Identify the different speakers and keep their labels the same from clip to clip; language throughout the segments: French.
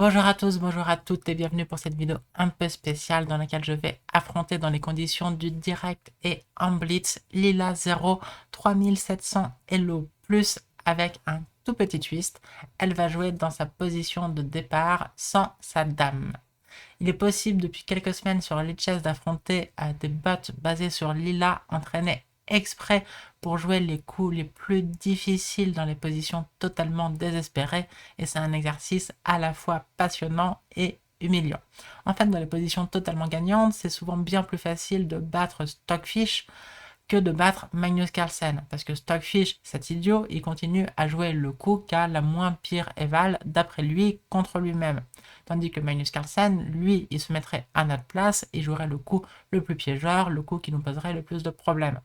Speaker 1: Bonjour à tous, bonjour à toutes et bienvenue pour cette vidéo un peu spéciale dans laquelle je vais affronter dans les conditions du direct et en blitz Lila 0 3700 Elo plus avec un tout petit twist. Elle va jouer dans sa position de départ sans sa dame. Il est possible depuis quelques semaines sur Lichess d'affronter des bots basés sur Lila entraînés exprès pour jouer les coups les plus difficiles dans les positions totalement désespérées et c'est un exercice à la fois passionnant et humiliant. En fait, dans les positions totalement gagnantes, c'est souvent bien plus facile de battre Stockfish que de battre Magnus Carlsen, parce que Stockfish, cet idiot, il continue à jouer le coup qu'a la moins pire éval d'après lui contre lui-même. Tandis que Magnus Carlsen, lui, il se mettrait à notre place et jouerait le coup le plus piégeur, le coup qui nous poserait le plus de problèmes.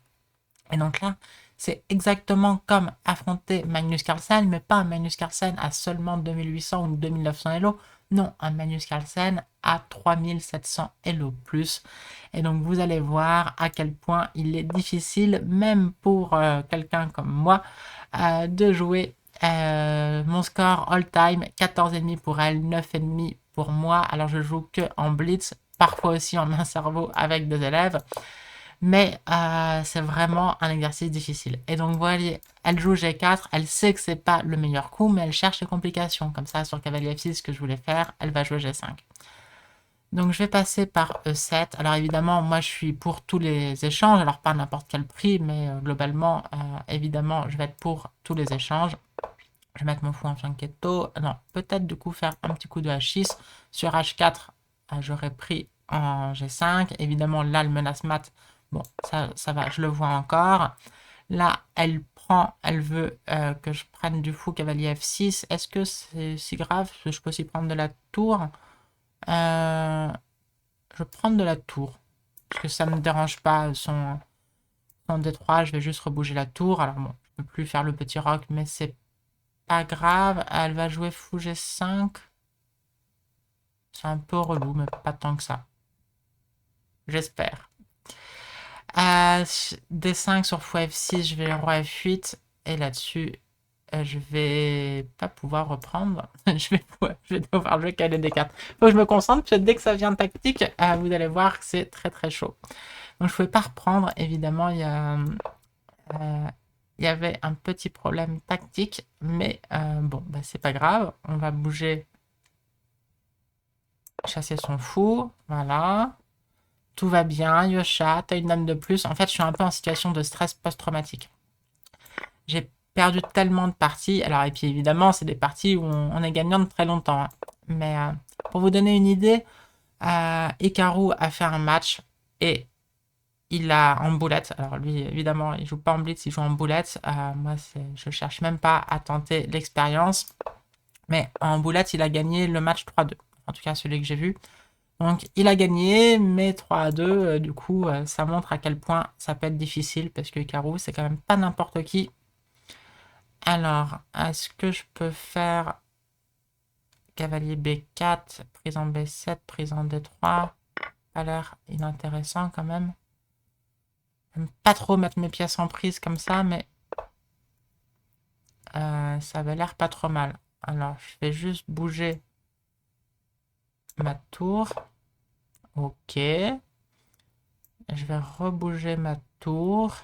Speaker 1: Et donc là, c'est exactement comme affronter Magnus Carlsen, mais pas un Magnus Carlsen à seulement 2800 ou 2900 Elo, non, un Magnus Carlsen à 3700 Elo plus. Et donc vous allez voir à quel point il est difficile, même pour quelqu'un comme moi, de jouer mon score all-time, 14,5 pour elle, 9,5 pour moi. Alors je joue que en blitz, parfois aussi en main cerveau avec des élèves. Mais c'est vraiment un exercice difficile. Et donc, voilà, elle joue G4, elle sait que c'est pas le meilleur coup, mais elle cherche les complications. Comme ça, sur cavalier F6, ce que je voulais faire, elle va jouer G5. Donc, je vais passer par E7. Alors, évidemment, moi, je suis pour tous les échanges. Alors, pas n'importe quel prix, mais globalement, évidemment, je vais être pour tous les échanges. Je vais mettre mon fou en fianchetto. Non, peut-être du coup faire un petit coup de H6. Sur H4, j'aurais pris en G5. Évidemment, là, le menace mat. Bon, ça va, je le vois encore. Là, elle prend, elle veut que je prenne du fou cavalier F6. Est-ce que c'est si grave? Je peux aussi prendre de la tour. Je vais prendre de la tour. Parce que ça ne me dérange pas son D3. Je vais juste rebouger la tour. Alors bon, je peux plus faire le petit roc, mais c'est pas grave. Elle va jouer fou G5. C'est un peu relou, mais pas tant que ça. J'espère. D5 sur fou F6, je vais roi F8. Et là-dessus, je vais pas pouvoir reprendre. je vais devoir jouer qu'à D4. Faut que je me concentre, parce que dès que ça vient tactique, vous allez voir que c'est très très chaud. Donc je ne pouvais pas reprendre. Évidemment, il y avait un petit problème tactique. Mais bon, bah, c'est pas grave. On va bouger, chasser son fou. Voilà. Tout va bien, Yosha, t'as une dame de plus. En fait, je suis un peu en situation de stress post-traumatique. J'ai perdu tellement de parties. Alors, et puis évidemment, c'est des parties où on est gagnant de très longtemps. Hein. Mais pour vous donner une idée, Hikaru a fait un match et il a en boulette. Alors lui, évidemment, il joue pas en blitz, il joue en boulette. Moi, je cherche même pas à tenter l'expérience. Mais en boulette, il a gagné le match 3-2. En tout cas, celui que j'ai vu. Donc, il a gagné, mais 3-2, du coup, ça montre à quel point ça peut être difficile, parce que Hikaru, c'est quand même pas n'importe qui. Alors, est-ce que je peux faire cavalier B4, prise en B7, prise en D3? Ça a l'air inintéressant quand même. J'aime pas trop mettre mes pièces en prise comme ça, mais ça avait l'air pas trop mal. Alors, je vais juste bouger ma tour. Ok. Je vais rebouger ma tour.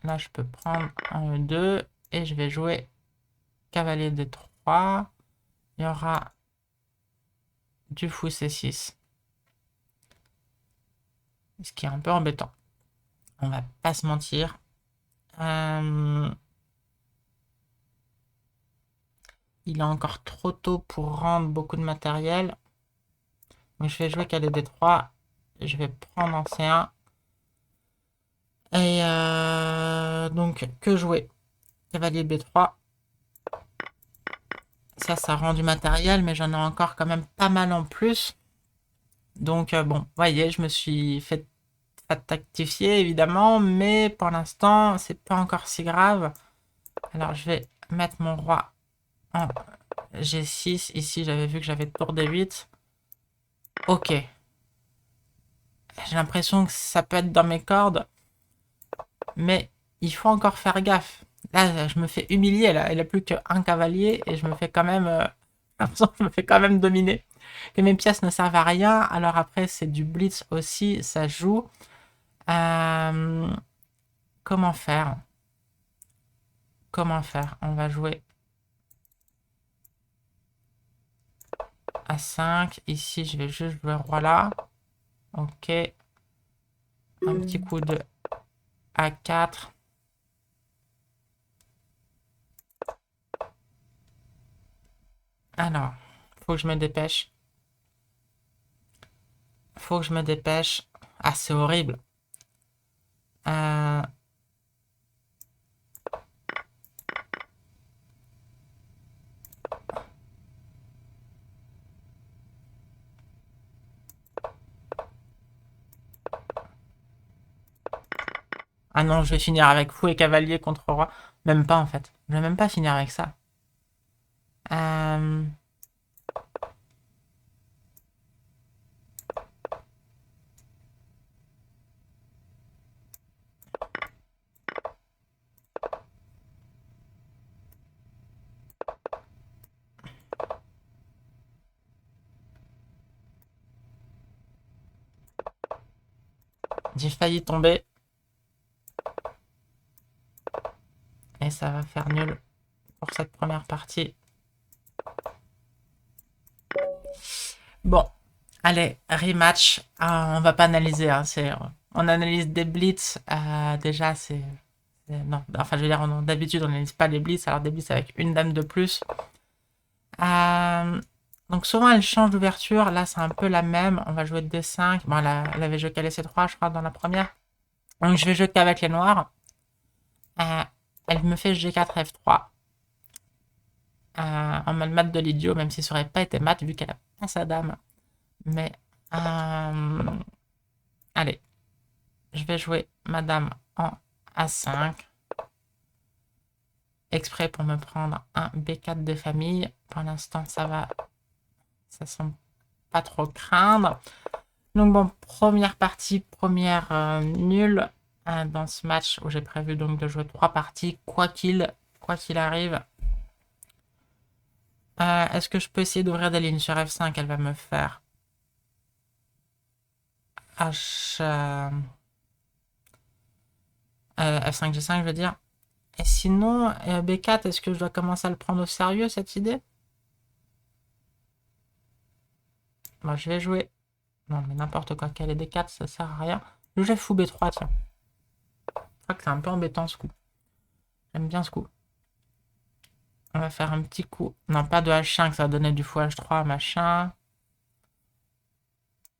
Speaker 1: Là, je peux prendre un E2 et je vais jouer cavalier D3. Il y aura du fou C6. Ce qui est un peu embêtant. On va pas se mentir. Il est encore trop tôt pour rendre beaucoup de matériel. Donc, je vais jouer cavalier D3. Je vais prendre en C1. Et donc, que jouer? Cavalier B3. Ça rend du matériel, mais j'en ai encore quand même pas mal en plus. Donc, bon, vous voyez, je me suis fait tactifier, évidemment, mais pour l'instant, c'est pas encore si grave. Alors, je vais mettre mon roi en G6. Ici, j'avais vu que j'avais tour D8. Ok. J'ai l'impression que ça peut être dans mes cordes, mais il faut encore faire gaffe. Là, je me fais humilier. Là. Il a plus qu'un cavalier et je me fais quand même... l'impression que je me fais quand même dominer. Que mes pièces ne servent à rien. Alors après, c'est du blitz aussi. Ça joue. Euh, comment faire? Comment faire? On va jouer à 5. Ici, je vais juste jouer roi là. Ok. Un petit coup de A4. Alors, faut que je me dépêche. Faut que je me dépêche. Ah, c'est horrible. Euh... Ah non, je vais finir avec fou et cavalier contre roi. Même pas en fait. Je vais même pas finir avec ça. Euh... J'ai failli tomber. Et ça va faire nul pour cette première partie. Bon, allez, rematch. On va pas analyser. Hein, on analyse des blitz. Déjà, non, enfin, je veux dire, d'habitude, on n'analyse pas les blitz. Alors, des blitz avec une dame de plus. Donc, souvent, elle change d'ouverture. Là, c'est un peu la même. On va jouer D5. Bon, elle avait joué qu'elle C3, je crois, dans la première. Donc, je vais jouer qu'avec les noirs. Elle me fait G4 F3. En mode mat de l'idiot, même si ça aurait pas été mat, vu qu'elle a pas sa dame. Mais, allez. Je vais jouer madame en A5. Exprès pour me prendre un B4 de famille. Pour l'instant, ça va. Ça semble pas trop craindre. Donc bon, première partie, première nulle dans ce match où j'ai prévu donc de jouer 3 parties, quoi qu'il arrive. Est-ce que je peux essayer d'ouvrir des lignes sur F5? Elle va me faire H... F5, G5, je veux dire. Et sinon, B4, est-ce que je dois commencer à le prendre au sérieux, cette idée? Bon, je vais jouer. Non, mais n'importe quoi. Quel est D4, ça sert à rien. Le jeu fou B3, tiens. Je crois que c'est un peu embêtant ce coup. J'aime bien ce coup. On va faire un petit coup. Non, pas de H5, ça va donner du fou H3, machin.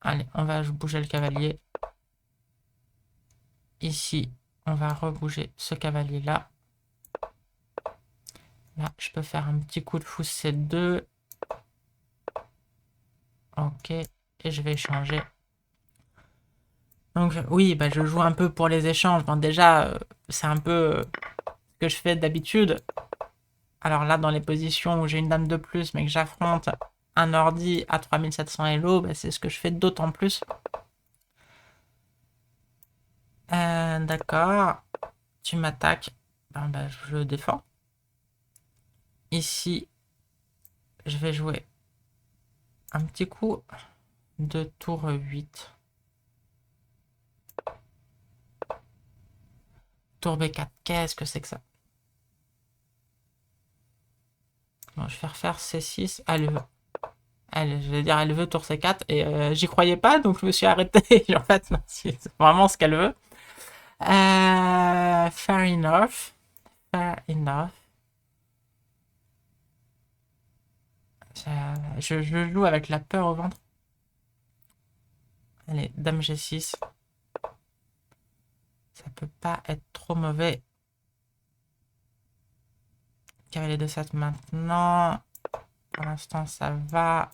Speaker 1: Allez, on va bouger le cavalier. Ici, on va rebouger ce cavalier-là. Là, je peux faire un petit coup de fou C2. Ok, et je vais échanger. Donc oui, bah, je joue un peu pour les échanges. Bon, déjà, c'est un peu ce que je fais d'habitude. Alors là, dans les positions où j'ai une dame de plus, mais que j'affronte un ordi à 3700 Elo, bah, c'est ce que je fais d'autant plus. D'accord, tu m'attaques, bah, je défends. Ici, je vais jouer un petit coup de tour 8. Tour B4, qu'est-ce que c'est que ça? Bon, je vais refaire C6. Je vais dire, elle veut tour C4 et j'y croyais pas, donc je me suis arrêté. En fait, non, c'est vraiment ce qu'elle veut. Fair enough. Fair enough. Je joue avec la peur au ventre. Allez, dame G6. Ça peut pas être trop mauvais. Cavalier de 7 maintenant. Pour l'instant, ça va.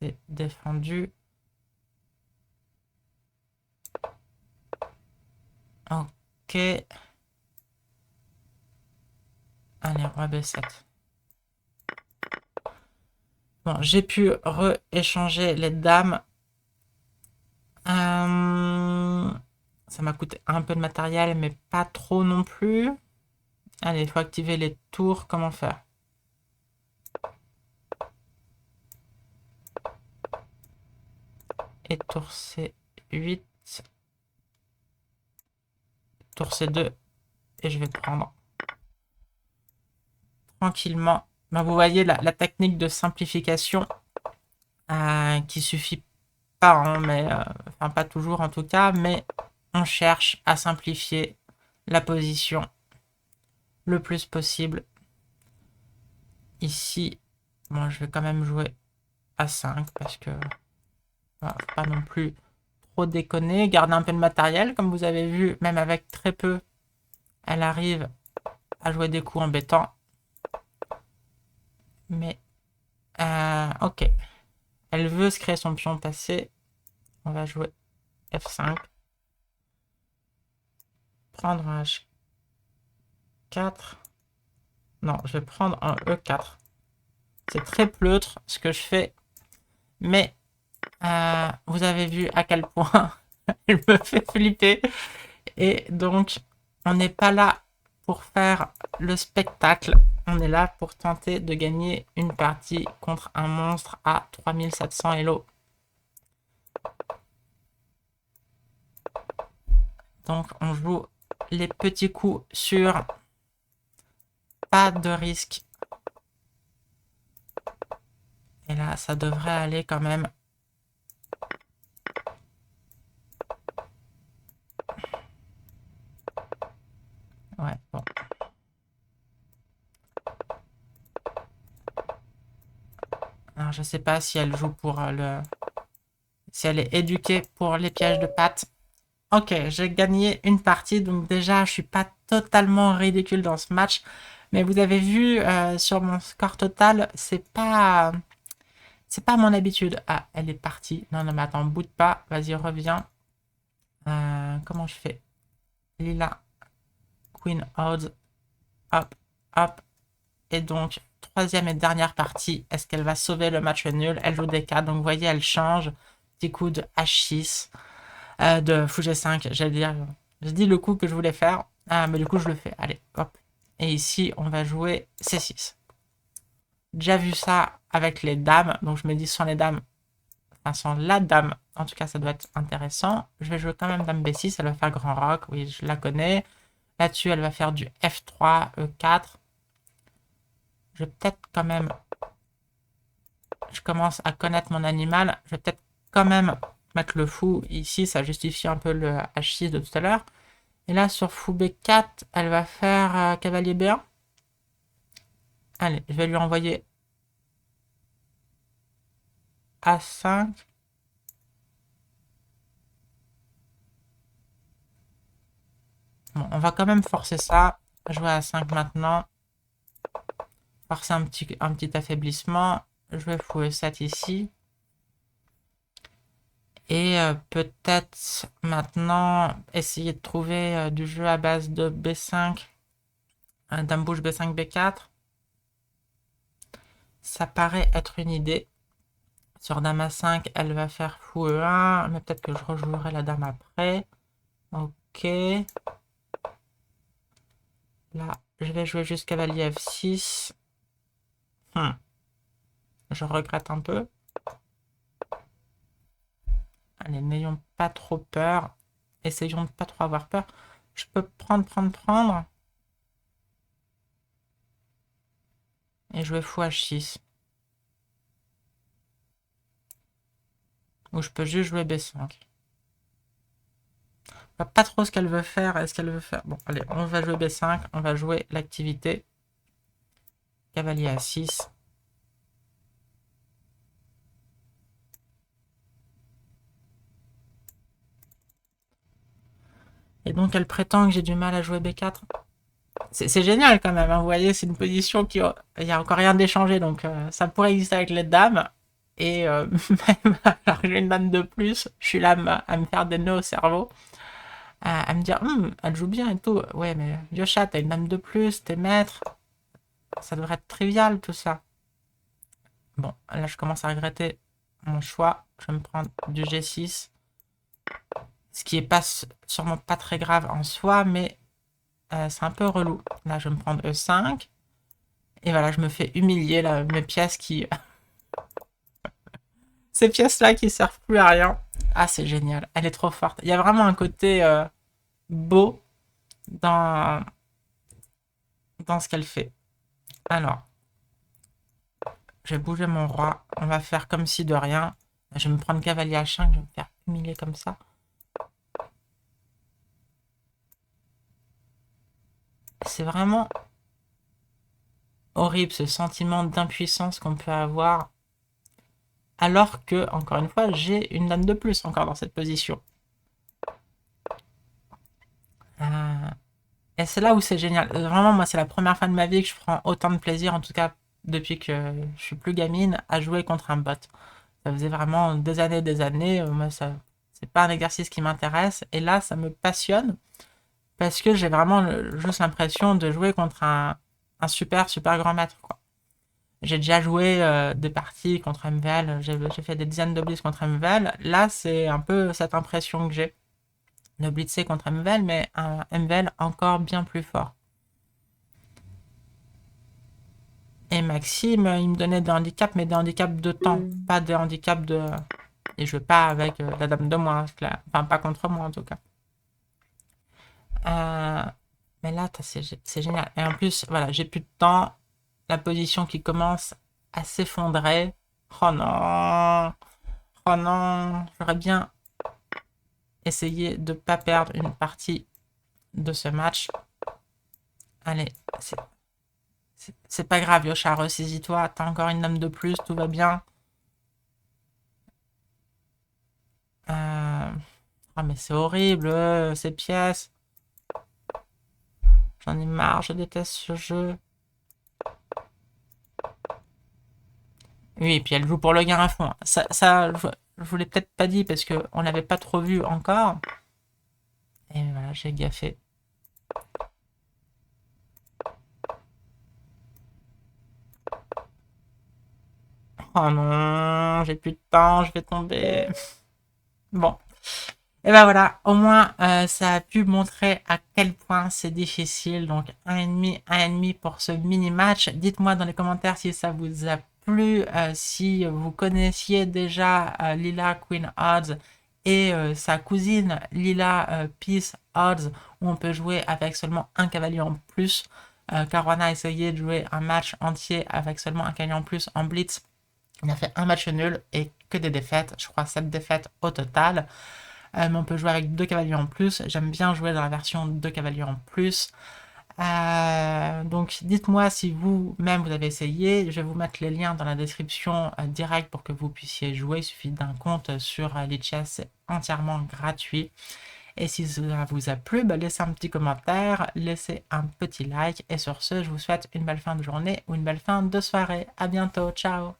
Speaker 1: C'est défendu. Ok. Allez, roi B7. Bon, j'ai pu rééchanger les dames. Ça m'a coûté un peu de matériel, mais pas trop non plus. Allez, il faut activer les tours. Comment faire? Et tour C8. Tour C2. Et je vais prendre tranquillement. Ben, vous voyez la technique de simplification qui suffit pas, hein, mais enfin pas toujours en tout cas, mais on cherche à simplifier la position le plus possible. Ici, moi je vais quand même jouer à 5 parce que voilà, faut pas non plus trop déconner, garder un peu de matériel, comme vous avez vu, même avec très peu, elle arrive à jouer des coups embêtants. Mais ok, elle veut se créer son pion passé. On va jouer F5. Prendre un H4. Non, je vais prendre un E4. C'est très pleutre ce que je fais, mais vous avez vu à quel point elle me fait flipper. Et donc, on n'est pas là pour faire le spectacle. On est là pour tenter de gagner une partie contre un monstre à 3700 Elo. Donc, on joue les petits coups sûrs. Pas de risque. Et là, ça devrait aller quand même. Ouais, bon. Alors, je sais pas si elle joue pour le... Si elle est éduquée pour les pièges de pattes. Ok, j'ai gagné une partie, donc déjà, je suis pas totalement ridicule dans ce match. Mais vous avez vu sur mon score total, c'est pas mon habitude. Ah, elle est partie. Non, non, mais attends, boude pas. Vas-y, reviens. Comment je fais? Lila, Queen Odds. Hop, hop. Et donc, troisième et dernière partie. Est-ce qu'elle va sauver le match nul? Elle joue des 4, donc vous voyez, elle change. Petit coup de H6. De fou G5, j'allais dire. J'ai dit le coup que je voulais faire. Ah, mais du coup, je le fais. Allez, hop. Et ici, on va jouer C6. Déjà vu ça avec les dames. Donc, je me dis sans les dames, enfin sans la dame. En tout cas, ça doit être intéressant. Je vais jouer quand même dame B6. Elle va faire grand roc. Oui, je la connais. Là-dessus, elle va faire du F3, E4. Je vais peut-être quand même... Je commence à connaître mon animal. Je vais peut-être quand même mettre le fou ici. Ça justifie un peu le H6 de tout à l'heure. Et là, sur fou B4, elle va faire cavalier B1. Allez, je vais lui envoyer A5. Bon, on va quand même forcer ça. Jouer à 5 maintenant. Forcer un petit affaiblissement. Jouer fou E7 ici. Et peut-être maintenant essayer de trouver du jeu à base de B5. Dame bouge B5, B4. Ça paraît être une idée. Sur dame A5, elle va faire fou E1. Mais peut-être que je rejouerai la dame après. Ok. Là, je vais jouer juste cavalier F6. Je regrette un peu. Allez, n'ayons pas trop peur. Essayons de pas trop avoir peur. Je peux prendre. Et jouer fou H6. Ou je peux juste jouer B5. Je vois pas trop ce qu'elle veut faire. Est-ce qu'elle veut faire... Bon, allez, on va jouer B5. On va jouer l'activité. Cavalier A6. Et donc, elle prétend que j'ai du mal à jouer B4. C'est génial quand même, hein. Vous voyez, c'est une position qui... Il n'y a encore rien d'échangé, donc ça pourrait exister avec les dames. Et même alors que j'ai une dame de plus, je suis là à me faire des nœuds au cerveau. À me dire, elle joue bien et tout. Ouais, mais vieux chat, t'as une dame de plus, t'es maître. Ça devrait être trivial tout ça. Bon, là je commence à regretter mon choix. Je vais me prendre du G6. Ce qui est pas sûrement pas très grave en soi, mais c'est un peu relou. Là, je vais me prendre E5. Et voilà, je me fais humilier, là, mes pièces qui... Ces pièces-là qui servent plus à rien. Ah, c'est génial. Elle est trop forte. Il y a vraiment un côté beau dans, dans ce qu'elle fait. Alors, je vais bouger mon roi. On va faire comme si de rien. Je vais me prendre cavalier H5. Je vais me faire humilier comme ça. C'est vraiment horrible ce sentiment d'impuissance qu'on peut avoir. Alors que, encore une fois, j'ai une dame de plus encore dans cette position. Et c'est là où c'est génial. Vraiment, moi, c'est la première fois de ma vie que je prends autant de plaisir, en tout cas depuis que je suis plus gamine, à jouer contre un bot. Ça faisait vraiment des années. Moi, ça, c'est pas un exercice qui m'intéresse. Et là, ça me passionne parce que j'ai vraiment juste l'impression de jouer contre un super, super grand maître, quoi. J'ai déjà joué des parties contre MVL. J'ai fait des dizaines de blitz contre MVL. Là, c'est un peu cette impression que j'ai de blitzer contre MVL, mais un MVL encore bien plus fort. Et Maxime, il me donnait des handicaps, mais des handicaps de temps, pas des handicaps de... Et je veux pas avec la dame de moi, enfin pas contre moi en tout cas. Euh, Mais là, c'est génial. Et en plus, voilà, j'ai plus de temps. La position qui commence à s'effondrer. Oh non! Oh non! J'aurais bien essayé de pas perdre une partie de ce match. Allez, c'est pas grave, Yoshia, ressaisis-toi. T'as encore une dame de plus, tout va bien. Ah, mais c'est horrible, ces pièces. J'en ai marre, je déteste ce jeu. Oui, et puis elle joue pour le gain à fond. Ça je vous l'ai peut-être pas dit parce qu'on l'avait pas trop vu encore. Et voilà, j'ai gaffé. Oh non, j'ai plus de temps, je vais tomber. Bon. Et ben voilà, au moins ça a pu montrer à quel point c'est difficile. Donc 1,5 pour ce mini-match. Dites-moi dans les commentaires si ça vous a plu, si vous connaissiez déjà Lila Queen Odds et sa cousine Lila Peace Odds, où on peut jouer avec seulement un cavalier en plus. Caruana a essayé de jouer un match entier avec seulement un cavalier en plus en blitz. Il a fait un match nul et que des défaites, je crois 7 défaites au total. Mais on peut jouer avec deux cavaliers en plus. J'aime bien jouer dans la version deux cavaliers en plus. Donc dites-moi si vous-même vous avez essayé. Je vais vous mettre les liens dans la description directe pour que vous puissiez jouer. Il suffit d'un compte sur Lichess, c'est entièrement gratuit. Et si ça vous a plu, bah, laissez un petit commentaire, laissez un petit like. Et sur ce, je vous souhaite une belle fin de journée ou une belle fin de soirée. À bientôt, ciao!